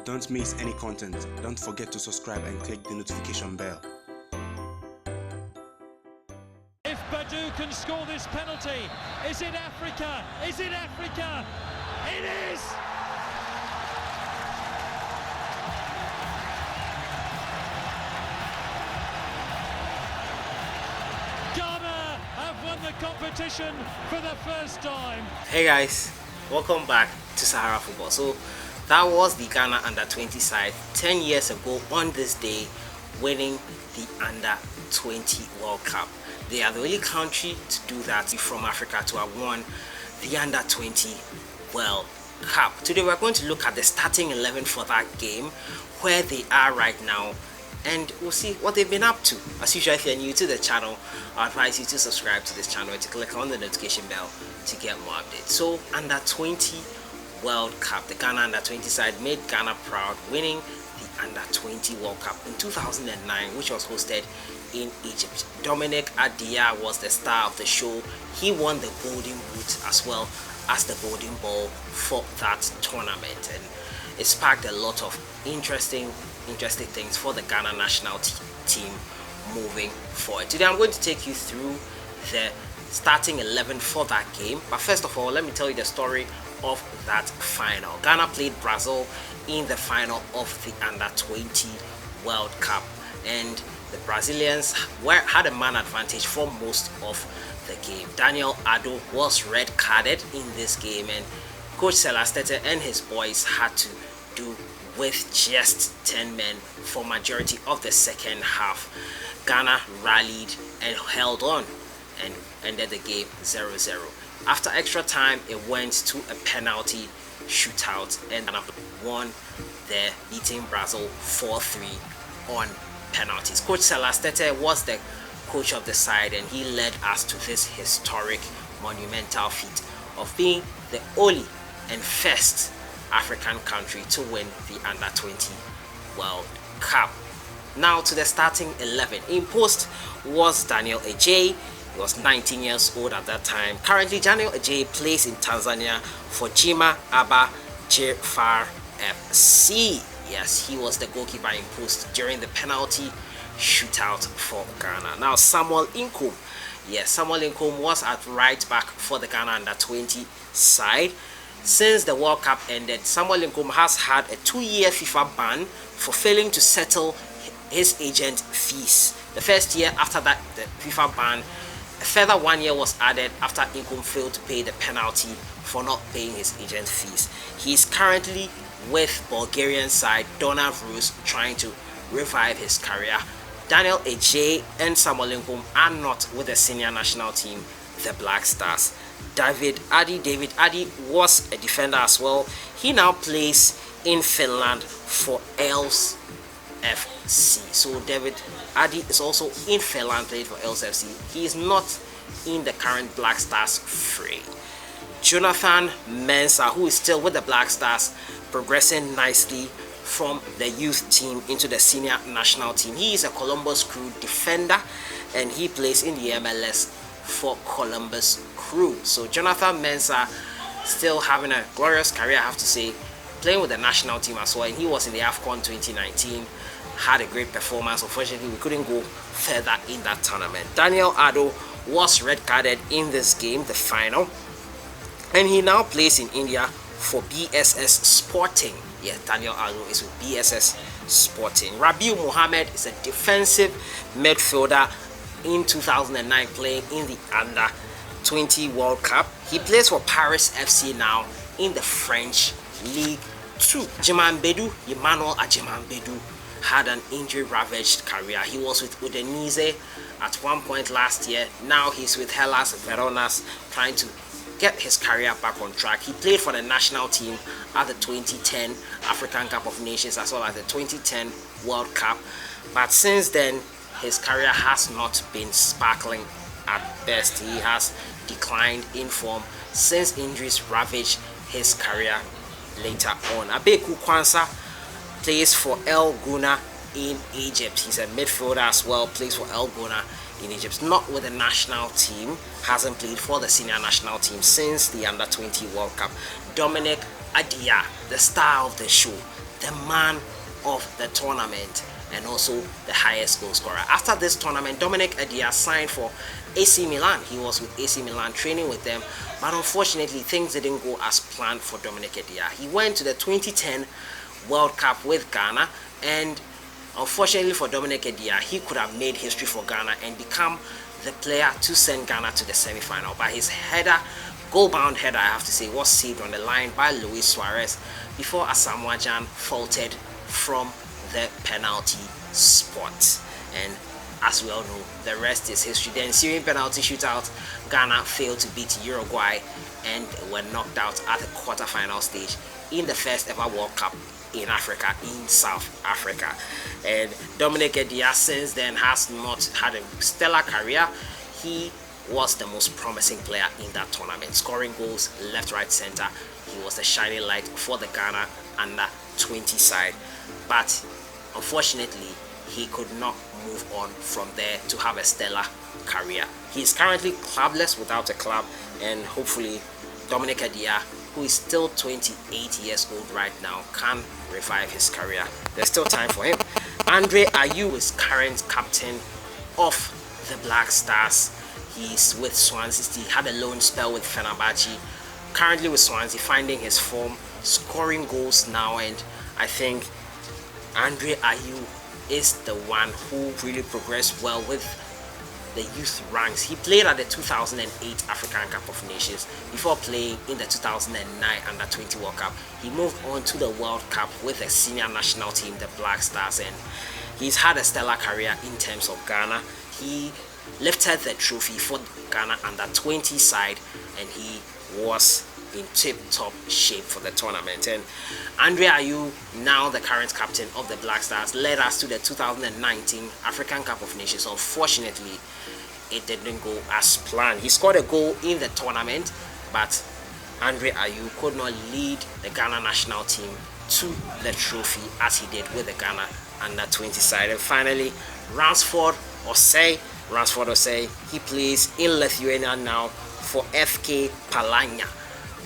Don't miss any content. Don't forget to subscribe and click the notification bell. If Badu can score this penalty, is it Africa? Is it Africa? It is! Ghana have won the competition for the first time. Hey guys, welcome back to Sahara Football. So that was the Ghana under-20 side 10 years ago on this day, winning the under-20 World Cup. They are the only country to do that from Africa to have won the under-20 World Cup. Today we're going to look at the starting 11 for that game, where they are right now, and we'll see what they've been up to. As usual, if you're new to the channel, I advise you to subscribe to this channel and to click on the notification bell to get more updates. So under-20 World Cup, the Ghana under-20 side made Ghana proud, winning the under-20 World Cup in 2009, which was hosted in Egypt. Dominic Adia was the star of the show. He won the Golden Boot as well as the Golden Ball for that tournament, and it sparked a lot of interesting things for the Ghana national team moving forward. Today I'm going to take you through the starting 11 for that game, but first of all, let me tell you the story of that final. Ghana played Brazil in the final of the under-20 World Cup, and the Brazilians had a man advantage for most of the game. Daniel Addo was red carded in this game, and Coach Celastete and his boys had to do with just 10 men for majority of the second half. Ghana rallied and held on and ended the game 0-0. After extra time, it went to a penalty shootout, and Ghana won there, beating Brazil 4-3 on penalties. Coach Celastete was the coach of the side, and he led us to this historic, monumental feat of being the only and first African country to win the under-20 World Cup. Now to the starting 11. In post was Daniel Ajay. He was 19 years old at that time. Currently, Daniel Ajay plays in Tanzania for Jima Aba Jfar FC. Yes, he was the goalkeeper in post during the penalty shootout for Ghana. Now, Samuel Inkom. Yes, Samuel Inkom was at right back for the Ghana under-20 side. Since the World Cup ended, Samuel Inkom has had a 2-year FIFA ban for failing to settle his agent fees. The first year after that, the FIFA ban, a further 1 year was added after Inkom failed to pay the penalty for not paying his agent fees. He is currently with Bulgarian side Donald Rus, trying to revive his career. Daniel Ajay and Samuel Inkom are not with the senior national team, the Black Stars. David Addy was a defender as well. He now plays in Finland for Els FC. So David Addy is also in Finland, played for Els FC. He is not in the current Black Stars fray. Jonathan Mensah, who is still with the Black Stars, progressing nicely from the youth team into the senior national team. He is a Columbus Crew defender, and he plays in the MLS for Columbus Crew. So Jonathan Mensah still having a glorious career, I have to say, playing with the national team as well, and he was in the AFCON 2019, had a great performance. Unfortunately, we couldn't go further in that tournament. Daniel Addo was red carded in this game, the final, and he now plays in India for BSS Sporting. Yeah, Daniel Addo is with BSS Sporting. Rabiu Mohammed is a defensive midfielder in 2009, playing in the under-20 World Cup. He plays for Paris FC now in the French League 2. Emmanuel Ajimanbedu had an injury-ravaged career. He was with Udinese at one point last year. Now he's with Hellas Veronas, trying to get his career back on track. He played for the national team at the 2010 African Cup of Nations as well as the 2010 World Cup. But since then, his career has not been sparkling at best. He has declined in form since injuries ravaged his career later on. Abeku Kwanzaa plays for El Guna in Egypt. He's a midfielder as well, plays for El Guna in Egypt. Not with the national team, hasn't played for the senior national team since the Under-20 World Cup. Dominic Adia, the star of the show, the man of the tournament, and also the highest goal scorer. After this tournament, Dominic Adia signed for AC Milan. He was with AC Milan training with them, but unfortunately things didn't go as planned for Dominic Adia. He went to the 2010 World Cup with Ghana, and unfortunately for Dominic Adia, he could have made history for Ghana and become the player to send Ghana to the semi-final. But his header, goal-bound header, I have to say, was saved on the line by Luis Suarez before Asamoah Gyan faltered from the penalty spot. And as we all know, the rest is history. The ensuing penalty shootout, Ghana failed to beat Uruguay and were knocked out at the quarter-final stage in the first ever World Cup in Africa, in South Africa. And Dominic Adia since then has not had a stellar career. He was the most promising player in that tournament, scoring goals left, right, center. He was the shining light for the Ghana under 20 side, but unfortunately he could not move on from there to have a stellar career. He is currently clubless, without a club, and hopefully Dominic Adia, who is still 28 years old right now, can revive his career. There's still time for him. Andre Ayew is current captain of the Black Stars. He's with Swansea. He had a loan spell with Fenerbahce. Currently with Swansea, finding his form, scoring goals now, and I think Andre Ayew is the one who really progressed well with the youth ranks. He played at the 2008 African Cup of Nations before playing in the 2009 Under-20 World Cup. He moved on to the World Cup with the senior national team, the Black Stars, and he's had a stellar career in terms of Ghana. He lifted the trophy for Ghana Under-20 side, and he was in tip-top shape for the tournament. And Andre Ayew, now the current captain of the Black Stars, led us to the 2019 African Cup of Nations. Unfortunately, it didn't go as planned. He scored a goal in the tournament, but Andre Ayew could not lead the Ghana national team to the trophy as he did with the Ghana Under-20 side. And finally, Ransford Osei, he plays in Lithuania now for FK Palanya.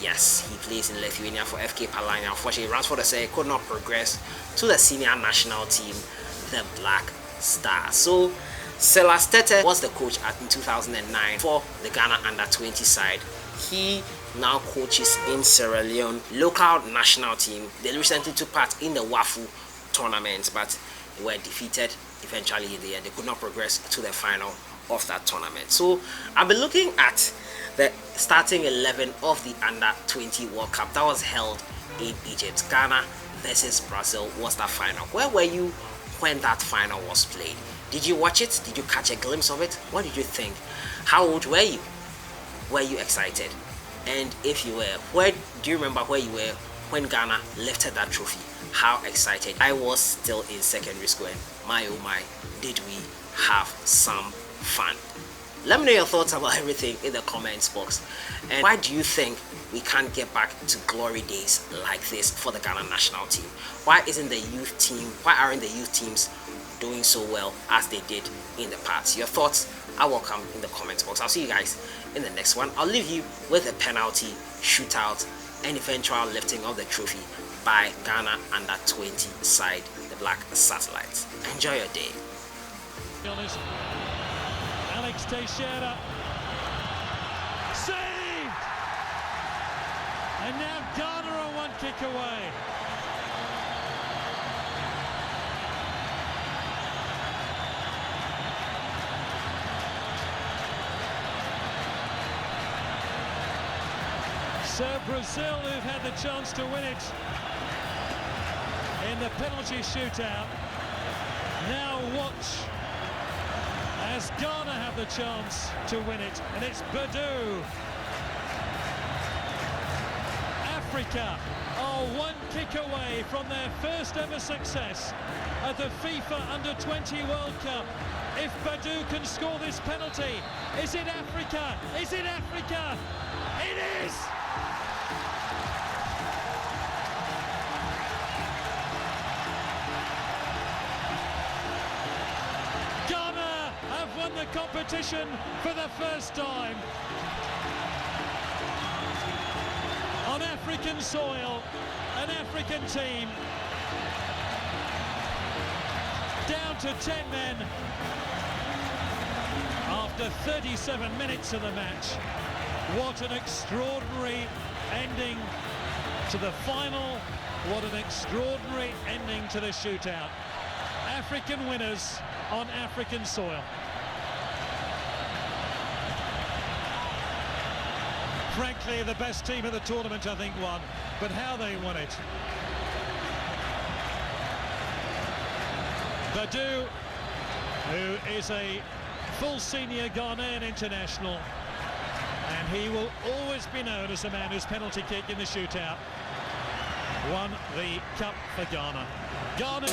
Yes, he plays in Lithuania for FK Palanya. Unfortunately, Ransford Osei could not progress to the senior national team, the Black Stars. So, Silas Tete was the coach in 2009 for the Ghana Under-20 side. He now coaches in Sierra Leone local national team. They recently took part in the WAFU tournament, but were defeated eventually in the end. They could not progress to the final of that tournament. So, I'll be looking at the starting 11 of the Under-20 World Cup that was held in Egypt. Ghana versus Brazil was that final. Where were you when that final was played? Did you watch it? Did you catch a glimpse of it? What did you think? How old were you? Were you excited? And if you were, do you remember where you were when Ghana lifted that trophy? How excited? I was still in secondary school, and my oh my, did we have some fun. Let me know your thoughts about everything in the comments box. And why do you think we can't get back to glory days like this for the Ghana national team? Why isn't the youth team, why aren't the youth teams doing so well as they did in the past? Your thoughts are welcome in the comments box. I'll see you guys in the next one. I'll leave you with a penalty shootout and eventual lifting of the trophy by Ghana Under-20 side, the Black Satellites. Enjoy your day. Alex Teixeira saved, and now Ghana are one kick away. So Brazil, who've had the chance to win it in the penalty shootout, now watch as Ghana have the chance to win it, and it's Badou. Africa are one kick away from their first ever success at the FIFA Under-20 World Cup. If Badou can score this penalty, is it Africa? Is it Africa? It is! Won the competition for the first time on Africa. African soil, an African team, down to 10 men after 37 minutes of the match. What an extraordinary ending to the final. What an extraordinary ending to the shootout. African winners on African soil. Frankly, the best team of the tournament, I think, won. But how they won it. Badu, who is a full senior Ghanaian international, and he will always be known as the man whose penalty kick in the shootout won the cup for Ghana. Ghana.